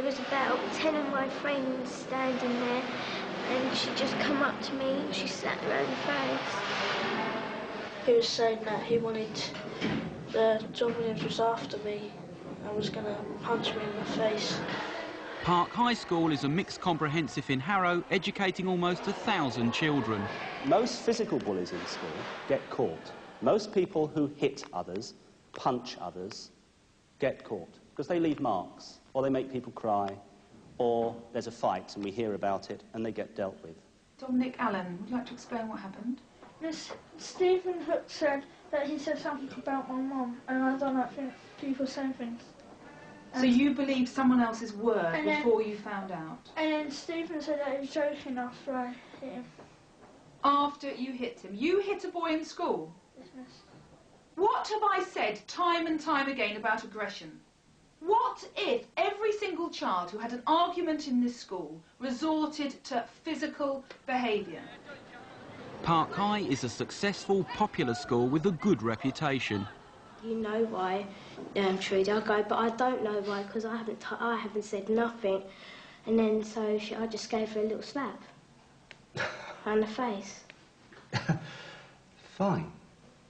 was about 10 of my friends standing there, and she just come up to me and she slapped me over the face. He was saying that he wanted, John Williams was after me and was going to punch me in the face. Park High School is a mixed comprehensive in Harrow, educating almost 1,000 children. Most physical bullies in school get caught. Most people who hit others, punch others, get caught because they leave marks, or they make people cry, or there's a fight and we hear about it and they get dealt with. Dominic Allen, would you like to explain what happened? Miss Stephen Hook said that he said something about my mum, and I don't think people say things. So you believed someone else's word before you found out? And then Stephen said that he was joking after I hit him. After you hit him? You hit a boy in school? Yes, miss. What have I said time and time again about aggression? What if every single child who had an argument in this school resorted to physical behaviour? Park High is a successful, popular school with a good reputation. You know why, Trudy. I go, but I don't know why, because I haven't said nothing. And then so I just gave her a little slap around the face. Fine.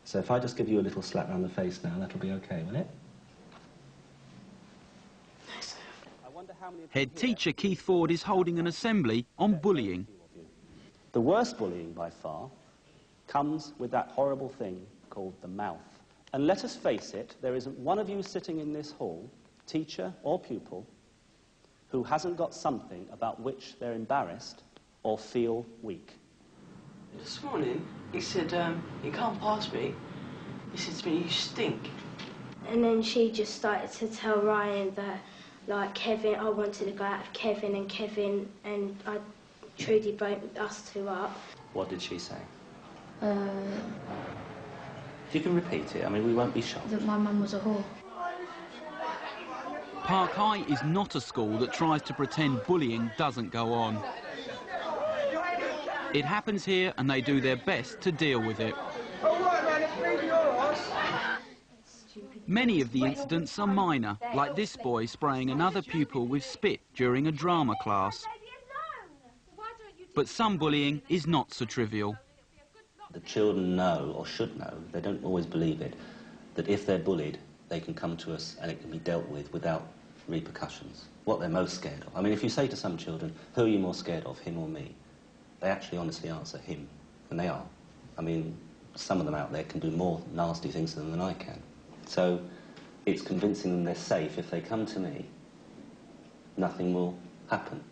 So if I just give you a little slap round the face now, that'll be okay, will it? Head teacher Keith Ford is holding an assembly on bullying. The worst bullying by far comes with that horrible thing called the mouth. And let us face it, there isn't one of you sitting in this hall, teacher or pupil, who hasn't got something about which they're embarrassed or feel weak. This morning, he said, you can't pass me. He said to me, you stink. And then she just started to tell Ryan that, like, Kevin, I wanted to go out with Kevin, and Trudy broke us two up. What did she say? If you can repeat it, I mean, we won't be shocked. That my mum was a whore. Park High is not a school that tries to pretend bullying doesn't go on. It happens here and they do their best to deal with it. Many of the incidents are minor, like this boy spraying another pupil with spit during a drama class. But some bullying is not so trivial. The children know, or should know, they don't always believe it, that if they're bullied, they can come to us and it can be dealt with without repercussions. What they're most scared of. I mean, if you say to some children, who are you more scared of, him or me? They actually honestly answer him, and they are. I mean, some of them out there can do more nasty things to them than I can. So it's convincing them they're safe. If they come to me, nothing will happen.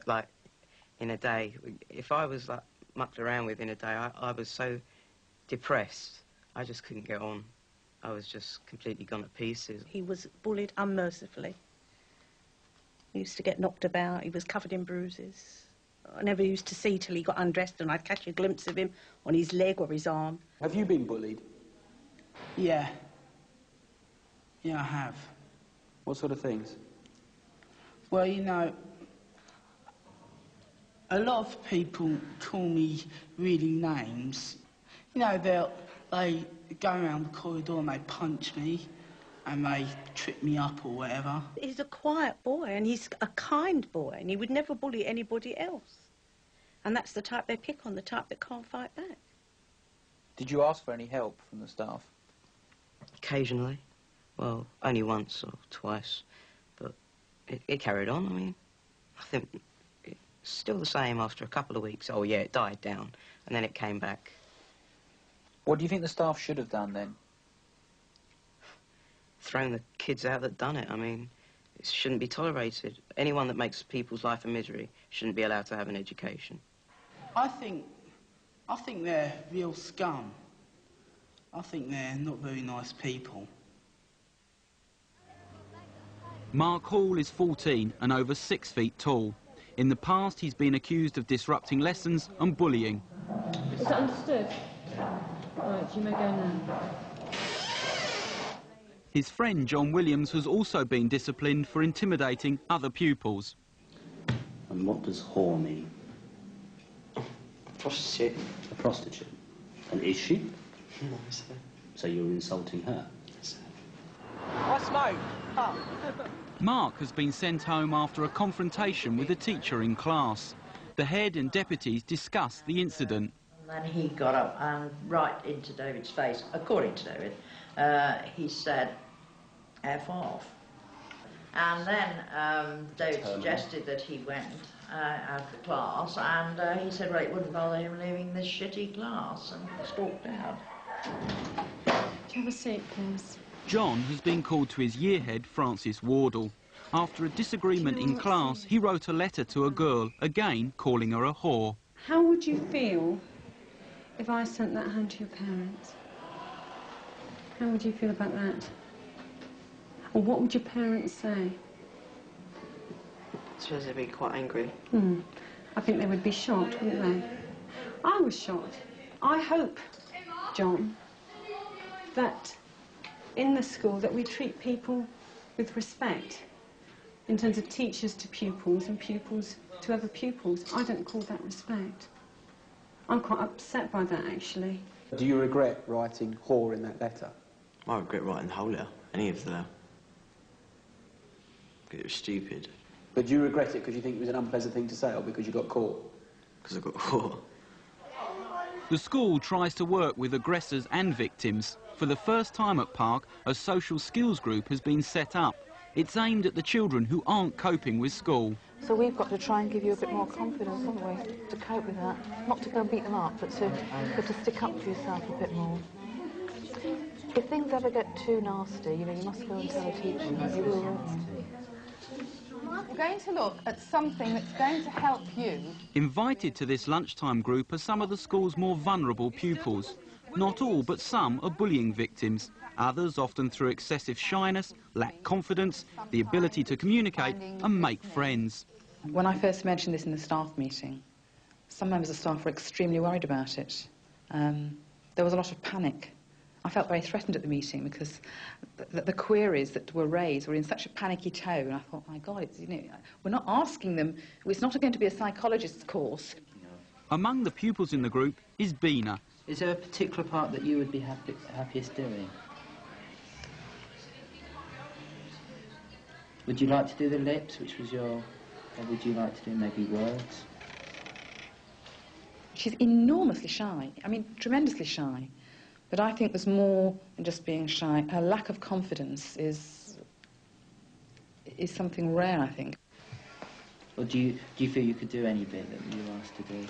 Like, in a day, if I was like mucked around with in a day, I was so depressed, I just couldn't get on. I was just completely gone to pieces. He was bullied unmercifully. He used to get knocked about, he was covered in bruises. I never used to see till he got undressed and I'd catch a glimpse of him on his leg or his arm. Have you been bullied? Yeah. Yeah, I have. What sort of things? Well, you know, a lot of people call me really names. You know, they go around the corridor and they punch me and they trip me up or whatever. He's a quiet boy and he's a kind boy and he would never bully anybody else. And that's the type they pick on, the type that can't fight back. Did you ask for any help from the staff? Occasionally. Well, only once or twice. But it carried on. I mean, I think it's still the same after a couple of weeks. Oh, yeah, it died down. And then it came back. What do you think the staff should have done then? Thrown the kids out that done it. I mean, it shouldn't be tolerated. Anyone that makes people's life a misery shouldn't be allowed to have an education. I think they're real scum. I think they're not very nice people. Mark Hall is 14 and over 6 feet tall. In the past, he's been accused of disrupting lessons and bullying. Is that understood? Right, you may go now. His friend John Williams has also been disciplined for intimidating other pupils. And what does whore mean? Prostitute. A prostitute. And is she? No, sir. So you're insulting her? Yes, sir. I smoke. Mark has been sent home after a confrontation with a teacher in class. The head and deputies discuss the incident. And then he got up and right into David's face, according to David, he said, F off. And then David suggested that he went out of the class, and he said, well, it wouldn't bother him leaving this shitty class, and stalked out. Do you have a seat, please? John has been called to his year head, Francis Wardle. After a disagreement in class, he wrote a letter to a girl, again calling her a whore. How would you feel if I sent that home to your parents? How would you feel about that? Or what would your parents say? I suppose they'd be quite angry. I think they would be shocked, wouldn't they? I was shocked. I hope, John, that in the school that we treat people with respect in terms of teachers to pupils and pupils to other pupils. I don't call that respect. I'm quite upset by that, actually. Do you regret writing whore in that letter? I regret writing the whole letter, any of the... It was stupid. But do you regret it because you think it was an unpleasant thing to say, or because you got caught? Because I got caught. The school tries to work with aggressors and victims. For the first time at Park, a social skills group has been set up. It's aimed at the children who aren't coping with school. So we've got to try and give you a bit more confidence, haven't we, to cope with that? Not to go and beat them up, but to stick up for yourself a bit more. If things ever get too nasty, you know, you must go and tell a teacher. You will, won't you? We're going to look at something that's going to help you. Invited to this lunchtime group are some of the school's more vulnerable pupils. Not all, but some are bullying victims. Others, often through excessive shyness, lack confidence, the ability to communicate and make friends. When I first mentioned this in the staff meeting, some members of staff were extremely worried about it. There was a lot of panic. I felt very threatened at the meeting because the queries that were raised were in such a panicky tone. I thought, my God, it's, you know, we're not asking them. It's not going to be a psychologist's course. Among the pupils in the group is Bina. Is there a particular part that you would be happiest doing? Would you like to do the lips, which was your... Or would you like to do maybe words? She's enormously shy. I mean, tremendously shy. But I think there's more than just being shy. Her lack of confidence is something rare, I think. Or do you feel you could do any bit that you were asked to do?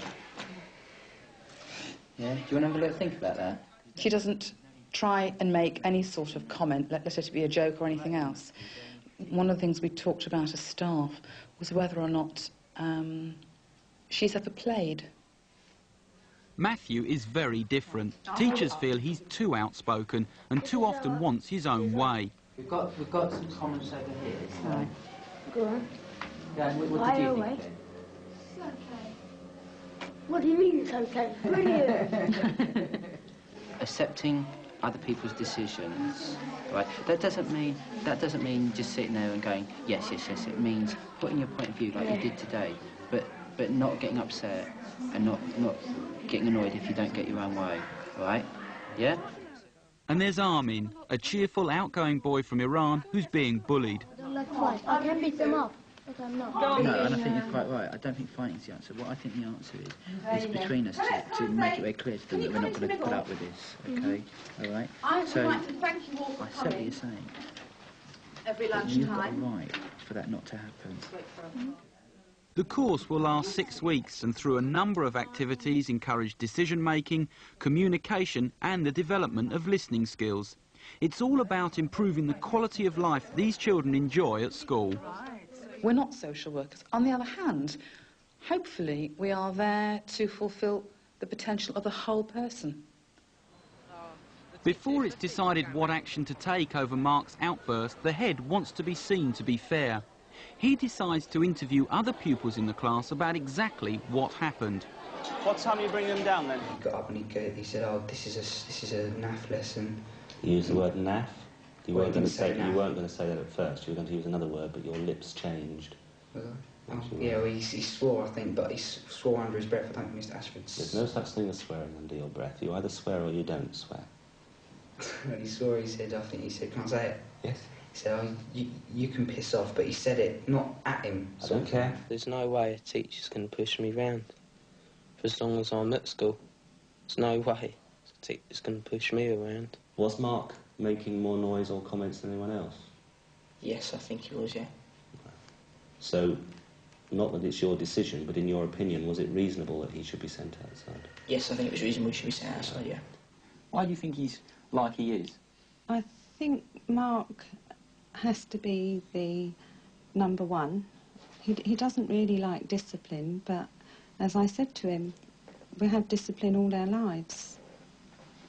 Yeah? Do you want to have a little think about that? She doesn't try and make any sort of comment, let it be a joke or anything else. One of the things we talked about as staff was whether or not she's ever played. Matthew is very different. Teachers feel he's too outspoken and too often wants his own way. We've got some comments over here. So. Go on. Yeah, what did you think? It's okay. What do you mean it's okay? Brilliant. Accepting other people's decisions, right? That doesn't mean just sitting there and going yes, yes, yes. It means putting your point of view like you did today, but not getting upset and not getting annoyed if you don't get your own way, right? Yeah? And there's Armin, a cheerful, outgoing boy from Iran who's being bullied. I don't like fight. I can beat them up, but I'm not. No, and I think you're quite right. I don't think fighting's the answer. What I think the answer is between us to make it very clear to them that we're not going to put up with this, okay? All right? I would So, like to thank you all for I see what coming you're saying. every But you've got a lunchtime. right for that not to happen. The course will last 6 weeks and through a number of activities encourage decision-making, communication and the development of listening skills. It's all about improving the quality of life these children enjoy at school. We're not social workers. On the other hand, hopefully we are there to fulfil the potential of the whole person. Before it's decided what action to take over Mark's outburst, the head wants to be seen to be fair. He decides to interview other pupils in the class about exactly what happened. What time are you bringing them down then? He got up and he said, "Oh, this is a NAF lesson." You used the word naff? You Well, weren't going to he didn't say you naff. weren't going to say that at first. You were going to use another word, but your lips changed. Was I? Oh, yeah, well, he swore, I think, but he swore under his breath. I don't think Mr. Ashford's... There's no such thing as swearing under your breath. You either swear or you don't swear. When he swore, he said, can I say it? Yes. He He said, oh, you can piss off, but he said it not at him. I don't care. There's no way a teacher's going to push me round for as long as I'm at school. There's no way a teacher's going to push me around. Was Mark making more noise or comments than anyone else? Yes, I think he was, yeah. So, not that it's your decision, but in your opinion, was it reasonable that he should be sent outside? Yes, I think it was reasonable he should be sent outside, yeah. Why do you think he's like he is? I think Mark has to be the number one. He doesn't really like discipline, but as I said to him, we have discipline all our lives.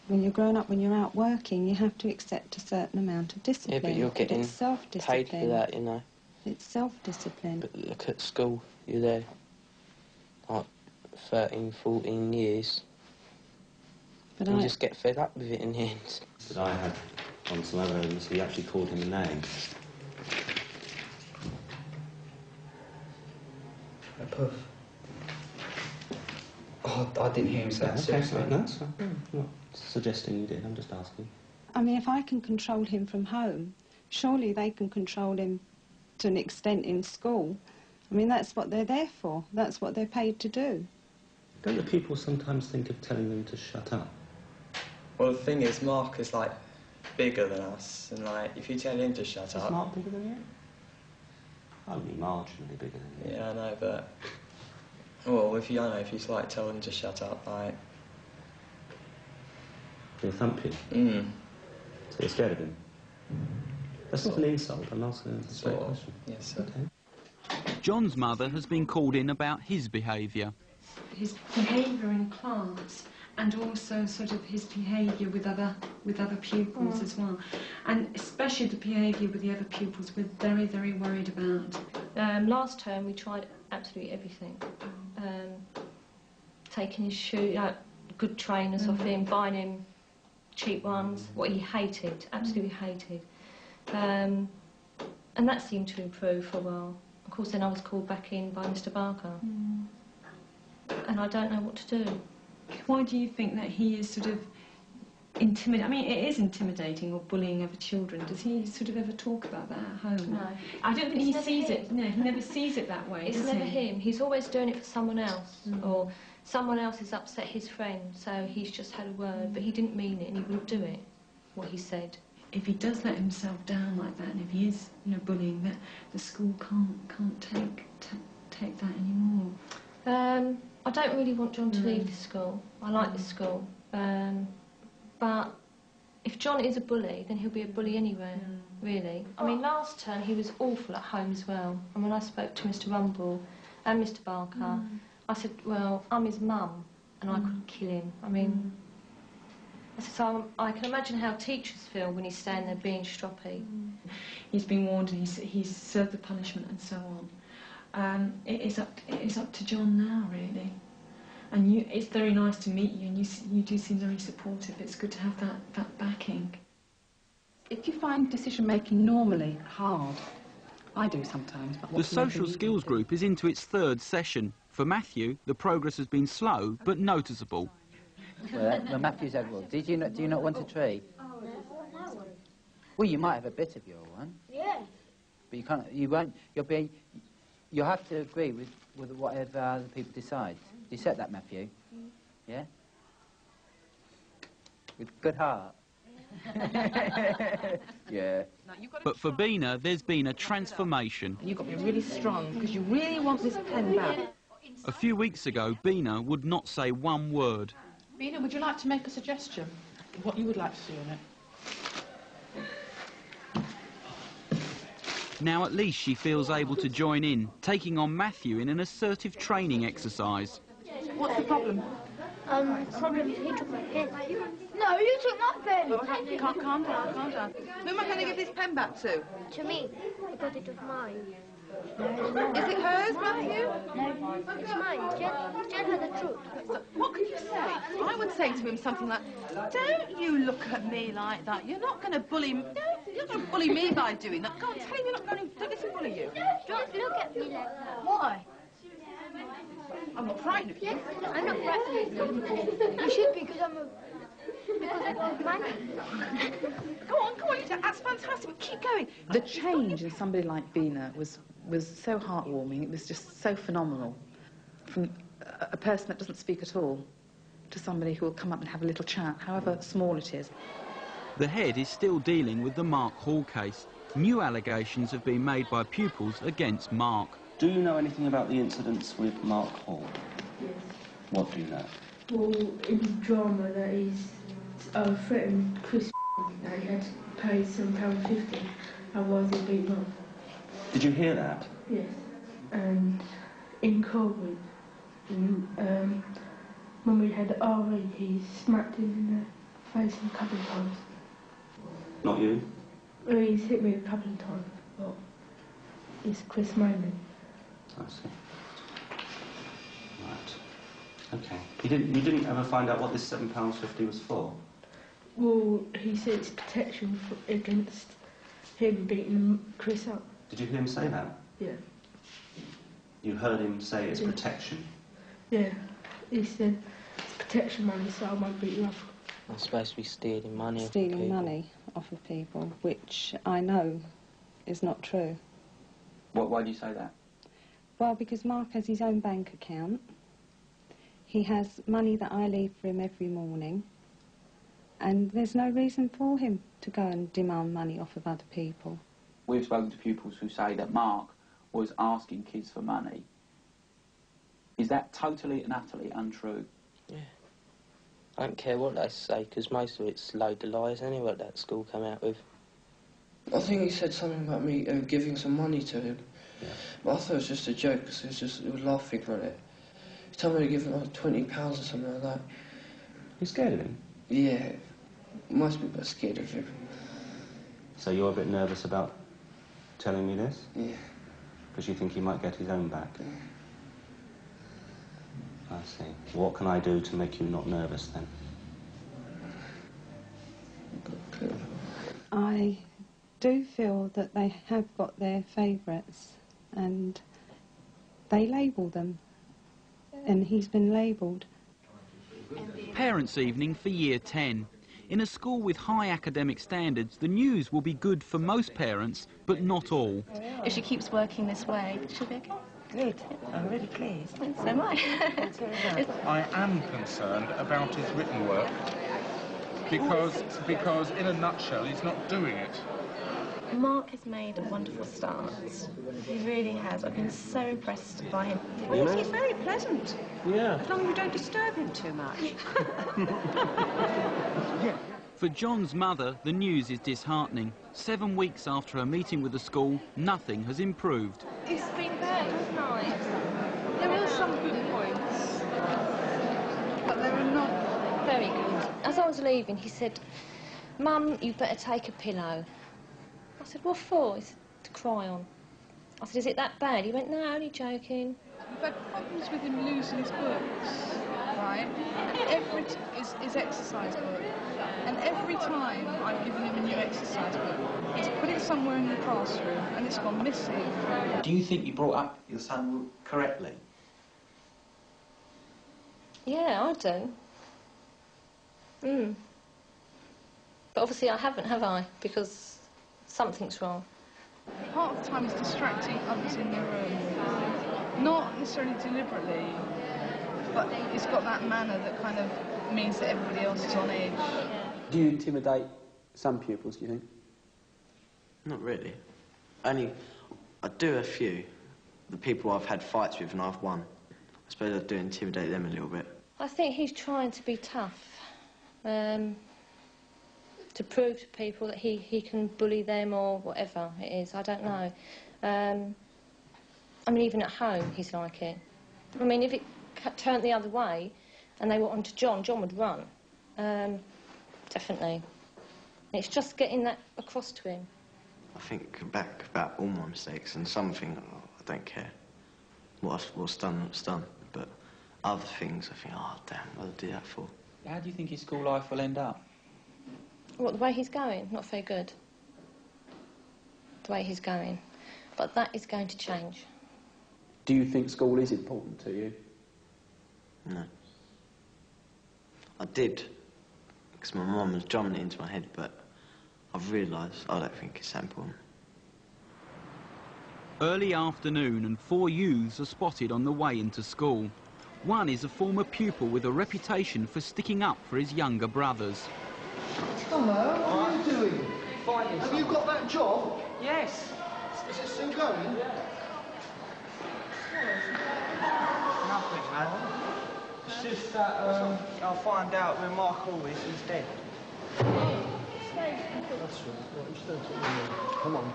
When you're grown up, when you're out working, you have to accept a certain amount of discipline. Yeah, but you're getting it's self-discipline. paid for that, you know. It's self-discipline. But look at school, you're there, like 13, 14 years. But you just get fed up with it in the end. That I had on some other evidence, he actually called him a name. A puff. Oh, I didn't hear him say that, seriously. No, that's fine. I'm not suggesting you did, I'm just asking. I mean, if I can control him from home, surely they can control him to an extent in school. I mean, that's what they're there for. That's what they're paid to do. Don't the people sometimes think of telling them to shut up? Well, the thing is, Mark is, like, bigger than us, and, like, if you tell him to shut up... Is Mark bigger than you? Only marginally bigger than you. Yeah, I know, but... Well, if you, I know, if you, like, tell him to shut up, like... He'll thump you? So you're scared of him? That's not an insult, I'm asking a straight question. Yes, sir. Okay. John's mother has been called in about his behaviour. His behaviour in class, and also sort of his behaviour with other pupils as well, and especially the behaviour with the other pupils we're very, very worried about. Last term we tried absolutely everything, taking his shoe, good trainers off him, buying him cheap ones, what he hated, absolutely hated, and that seemed to improve for a while. Of course, then I was called back in by Mr. Barker, and I don't know what to do. Why do you think that he is sort of intimidating? I mean, it is intimidating or bullying other children. Does he sort of ever talk about that at home? No. I don't think he sees it. No, he never sees it that way. It's never him. He's always doing it for someone else, or someone else has upset his friend, so he's just had a word, but he didn't mean it, and he wouldn't do it, what he said. If he does let himself down like that, and if he is, bullying, that the school can't take that anymore. I don't really want John to leave this school. I like this school. But if John is a bully, then he'll be a bully anywhere, really. I mean, last term he was awful at home as well. And when I spoke to Mr. Rumble and Mr. Barker, I said, well, I'm his mum, and I couldn't kill him. I mean, I said, so I can imagine how teachers feel when he's standing there being stroppy. He's been warned, and he's served the punishment and so on. It is up to John now, really. And it's very nice to meet you, and you do seem very supportive. It's good to have that backing. If you find decision-making normally hard, I do sometimes. But The social skills group is into its third session. For Matthew, the progress has been slow but noticeable. Well, Matthew said, well, do you not want a tree? Well, you might have a bit of your one. Yeah. But you'll have to agree with whatever other people decide. Do you set that, Matthew? Yeah? With good heart. Yeah. But for Bina, there's been a transformation. You've got to be really strong, because you really want this pen back. A few weeks ago, Bina would not say one word. Bina, would you like to make a suggestion? What you would like to see on it? Now at least she feels able to join in, taking on Matthew in an assertive training exercise. What's the problem? Problem is he took my pen. No, you took my pen. Calm down, calm down. Who am I going to give this pen back to? To me, because it was mine. Is it hers, Matthew? No, it's mine. Jen had the truth. What could you say? I would say to him something like, don't you look at me like that. You're not going to bully me. You're not going to bully me by doing that. Go on, tell him you're not going to let him bully you. Don't look at me like that. Why? I'm not frightened of you. I'm not frightened of you. You should be, because I'm a... Because I got money. Go on, you ask that's fantastic, but keep going. The change in somebody like Bina was so heartwarming. It was just so phenomenal. From a person that doesn't speak at all to somebody who will come up and have a little chat, however small it is. The head is still dealing with the Mark Hall case. New allegations have been made by pupils against Mark. Do you know anything about the incidents with Mark Hall? Yes. What do you know? Well, in the drama that he's threatened Chris that he had to pay £7.50, otherwise he'd beat him up. Did you hear that? Yes. And in COVID, when we had RE, he smacked him in the face a couple of times. Not you? Well, he's hit me a couple of times, but it's Chris mainly. I see. Right. Okay. You didn't ever find out what this £7.50 was for? Well, he said it's protection against him beating Chris up. Did you hear him say that? Yeah. You heard him say it's protection? Yeah. He said it's protection money, so I won't beat you up. I'm supposed to be stealing money off Stealing people. money off of people, which I know is not true. Why do you say that? Well, because Mark has his own bank account. He has money that I leave for him every morning. And there's no reason for him to go and demand money off of other people. We've spoken to pupils who say that Mark was asking kids for money. Is that totally and utterly untrue? Yeah. I don't care what they say, because most of it's load of lies anyway that school come out with. I think he said something about me giving some money to him. Yeah. But I thought it was just a joke, because it was laughing on it. He told me to give him like £20 or something like that. You scared of him? Yeah. Most people are scared of him. So you're a bit nervous about telling me this? Yeah. Because you think he might get his own back? Yeah. I see. What can I do to make you not nervous then? I do feel that they have got their favourites and they label them, and he's been labelled. Parents' evening for Year 10. In a school with high academic standards, the news will be good for most parents, but not all. If she keeps working this way, she'll be okay. Good. I'm really pleased. So am I. I am concerned about his written work because in a nutshell, he's not doing it. Mark has made a wonderful start. He really has. I've been so impressed by him. Well, he's very pleasant. Yeah. As long as you don't disturb him too much. For John's mother, the news is disheartening. 7 weeks after her meeting with the school, nothing has improved. It's been bad, hasn't it? There are some good points, but there are not very good. As I was leaving, he said, "Mum, you better take a pillow." I said, "What for?" He said, "To cry on." I said, "Is it that bad?" He went, "No, only joking." We've had problems with him losing his books, right? His exercise book. And every time I've given him a new exercise book, he's put it somewhere in the classroom and it's gone missing. Do you think you brought up your son correctly? Yeah, I do. But obviously I haven't, have I? Because something's wrong. Part of the time he's distracting others in the room. Not necessarily deliberately, but it's got that manner that kind of means that everybody else is on edge. Do you intimidate some pupils, do you think? Not really. I do a few. The people I've had fights with and I've won. I suppose I do intimidate them a little bit. I think he's trying to be tough, to prove to people that he can bully them or whatever it is. I don't know. I mean, even at home, he's like it. I mean, if it turned the other way and they were on to John, John would run. Definitely. It's just getting that across to him. I think back about all my mistakes and something I don't care. What's done, what's done. But other things I think, oh damn, what did I do that for? How do you think his school life will end up? What, the way he's going? Not very good. The way he's going. But that is going to change. Do you think school is important to you? No. I did, because my mum was drumming it into my head, but I've realised I don't think it's that important. Early afternoon and 4 youths are spotted on the way into school. One is a former pupil with a reputation for sticking up for his younger brothers. Hello, what are you doing? Have you got that job? Yes. Is it still going? Nothing, man. It's just that I'll find out when Mark Hall is dead. That's right. Come on,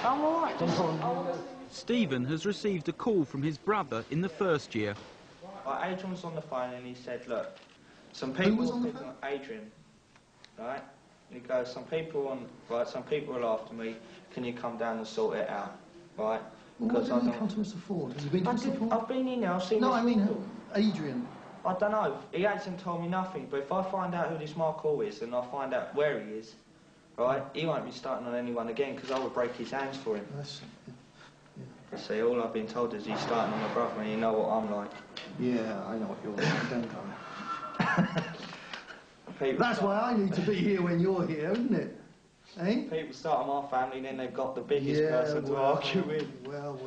I'm all right. Come on. Stephen has received a call from his brother in the first year. Adrian was on the phone and he said, look, some people... Who was on the phone? Adrian, right? He goes, some people are after me, can you come down and sort it out, right? Well, why didn't he come to Mr. Ford? Has he been to Mr. Ford? I've been in there, I've seen No, Mr. I mean Ford. Adrian. I don't know, he hasn't told me nothing, but if I find out who this Mark Hall is and I find out where he is, right, he won't be starting on anyone again because I would break his hands for him. You see, all I've been told is he's starting on my brother and you know what I'm like. Yeah, I know what you're like, don't I? That's why I need to be here when you're here, isn't it? Eh? People start on my family and then they've got the biggest person to argue with. Well.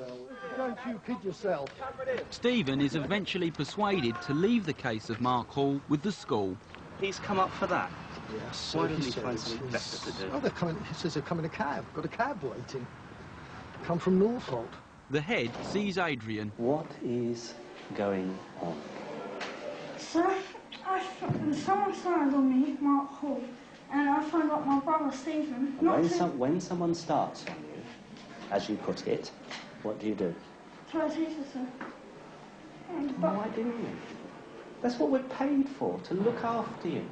Don't you kid yourself. Stephen is eventually persuaded to leave the case of Mark Hall with the school. He's come up for that? Yes. Why doesn't he find something better to do? Oh, they're coming, he says they're coming in a cab. Got a cab waiting. Come from Norfolk. The head sees Adrian. What is going on? Sir, someone started on me, Mark Hall, and I found out my brother Stephen. When someone starts on you, as you put it, what do you do? Try to teach us, sir. Why didn't you? That's what we're paid for, to look after you.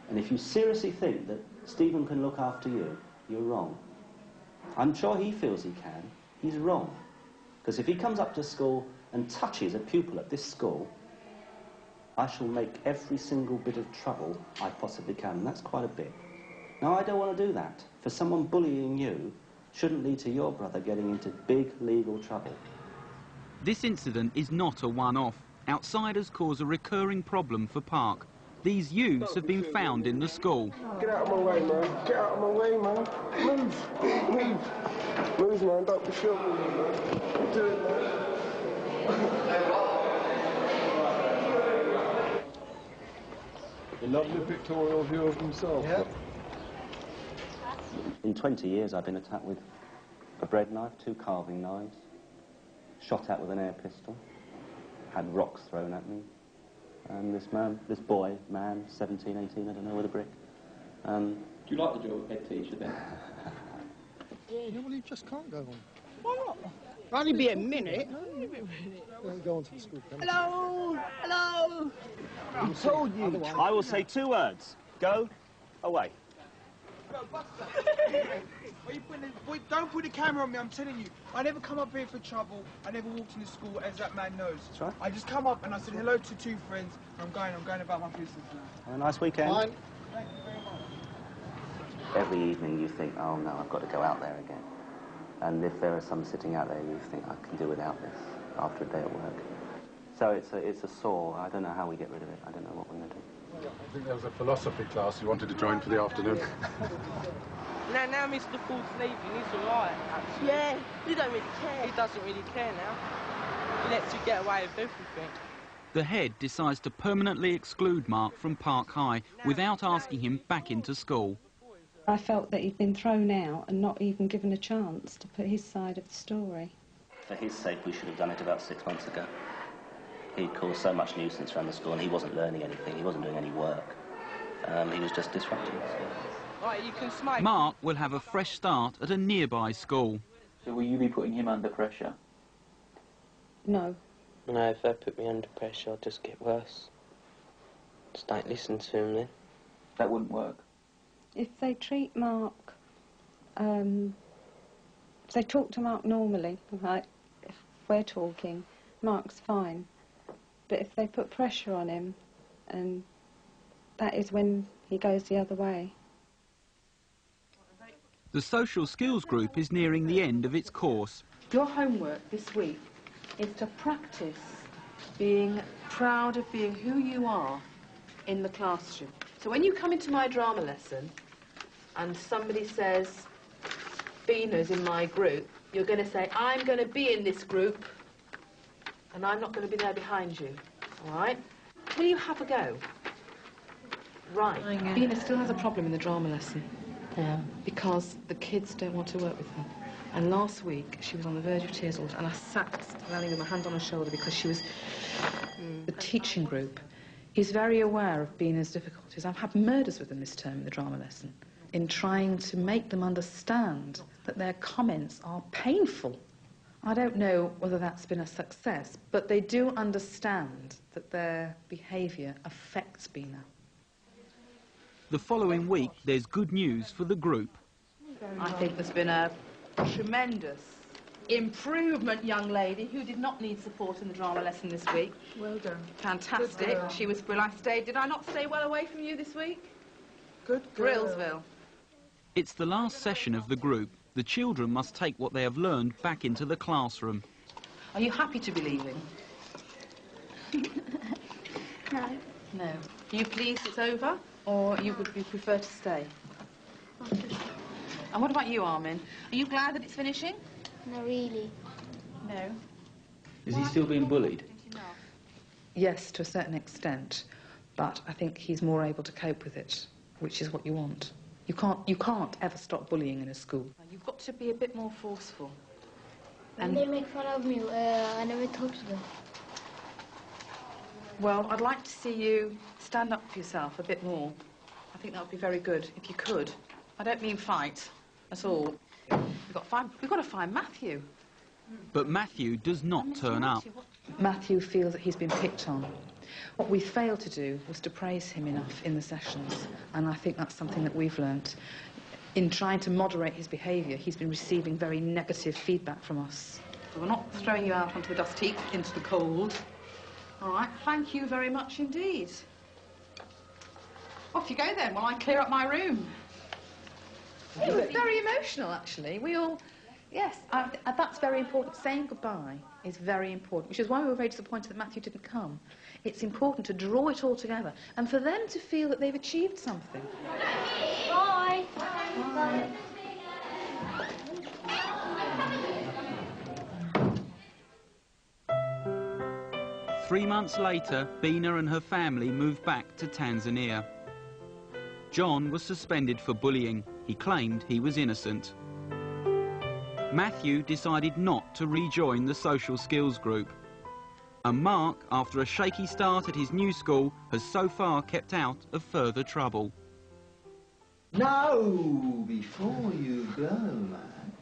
And if you seriously think that Stephen can look after you, you're wrong. I'm sure he feels he can. He's wrong. Because if he comes up to school and touches a pupil at this school, I shall make every single bit of trouble I possibly can, and that's quite a bit. Now, I don't want to do that. For someone bullying you shouldn't lead to your brother getting into big legal trouble. This incident is not a one-off. Outsiders cause a recurring problem for Park. These youths have been found in the school. Get out of my way, man. Get out of my way, man. Move. Move, man. Don't be filming me, man. Do it, man. A lovely pictorial view of himself. Yeah. In 20 years, I've been attacked with a bread knife, 2 carving knives, shot at with an air pistol, had rocks thrown at me. And this man, 17, 18, I don't know, with a brick. Do you like the job of head teacher then? Yeah, well, you just can't go on. Why not? Only be a minute. Don't go on to the school. Hello! Hello! I told you. I will say 2 words. Go away. Don't put the camera on me, I'm telling you. I never come up here for trouble. I never walked in the school, as that man knows. That's right. I just come up and I said hello to 2 friends. I'm going about my business now. Have a nice weekend. Fine. Thank you very much. Every evening you think, oh no, I've got to go out there again. And if there are some sitting out there, you think, I can do without this after a day at work. So it's a sore. I don't know how we get rid of it. I don't know what we're going to do. I think there was a philosophy class you wanted to join for the afternoon. Now Mr. Ford's leaving, he's alright, actually. Yeah, he don't really care. He doesn't really care now. He lets you get away with everything. The head decides to permanently exclude Mark from Park High without asking him back into school. I felt that he'd been thrown out and not even given a chance to put his side of the story. For his sake, we should have done it about 6 months ago. He caused so much nuisance around the school and he wasn't learning anything, he wasn't doing any work. He was just disrupting us. Right, you can smoke. Mark will have a fresh start at a nearby school. So will you be putting him under pressure? No. No, if they put me under pressure, I'll just get worse. Just don't listen to him then. That wouldn't work. If they treat Mark, if they talk to Mark normally, like if we're talking, Mark's fine. But if they put pressure on him, and that is when he goes the other way. The social skills group is nearing the end of its course. Your homework this week is to practice being proud of being who you are in the classroom. So when you come into my drama lesson, and somebody says, Bina's in my group, you're going to say, I'm going to be in this group, and I'm not going to be there behind you, all right? Will you have a go? Right. Bina still has a problem in the drama lesson. Yeah. Because the kids don't want to work with her. And last week, she was on the verge of tears, and I sat standing with my hand on her shoulder because she was... The teaching group is very aware of Bina's difficulties. I've had murders with them this term in the drama lesson, in trying to make them understand that their comments are painful. I don't know whether that's been a success, but they do understand that their behaviour affects Bina. The following week, there's good news for the group. I think there's been a tremendous improvement, young lady, who did not need support in the drama lesson this week. Well done. Fantastic. She was... Well, I stayed... Did I not stay well away from you this week? Good girl. Grillsville. It's the last session of the group. The children must take what they have learned back into the classroom. Are you happy to be leaving? No. No. Are you pleased it's over, or you prefer to stay? And what about you, Armin? Are you glad that it's finishing? Not really. No. Is he still being bullied? Yes, to a certain extent, but I think he's more able to cope with it, which is what you want. You can't ever stop bullying in a school. You've got to be a bit more forceful. When they make fun of me, I never talk to them. Well, I'd like to see you stand up for yourself a bit more. I think that would be very good, if you could. I don't mean fight at all. We've got to find Matthew. But Matthew does not turn up. Matthew feels that he's been picked on. What we failed to do was to praise him enough in the sessions, and I think that's something that we've learnt. In trying to moderate his behaviour, he's been receiving very negative feedback from us. So we're not throwing you out onto the dust heap, into the cold. All right, thank you very much indeed. Off you go then, while I clear up my room. It was very emotional, actually. We all... Yes, that's very important. Saying goodbye is very important, which is why we were very disappointed that Matthew didn't come. It's important to draw it all together and for them to feel that they've achieved something. Bye. Bye. 3 months later, Bina and her family moved back to Tanzania. John was suspended for bullying. He claimed he was innocent. Matthew decided not to rejoin the social skills group. And Mark, after a shaky start at his new school, has so far kept out of further trouble. Now, before you go, man,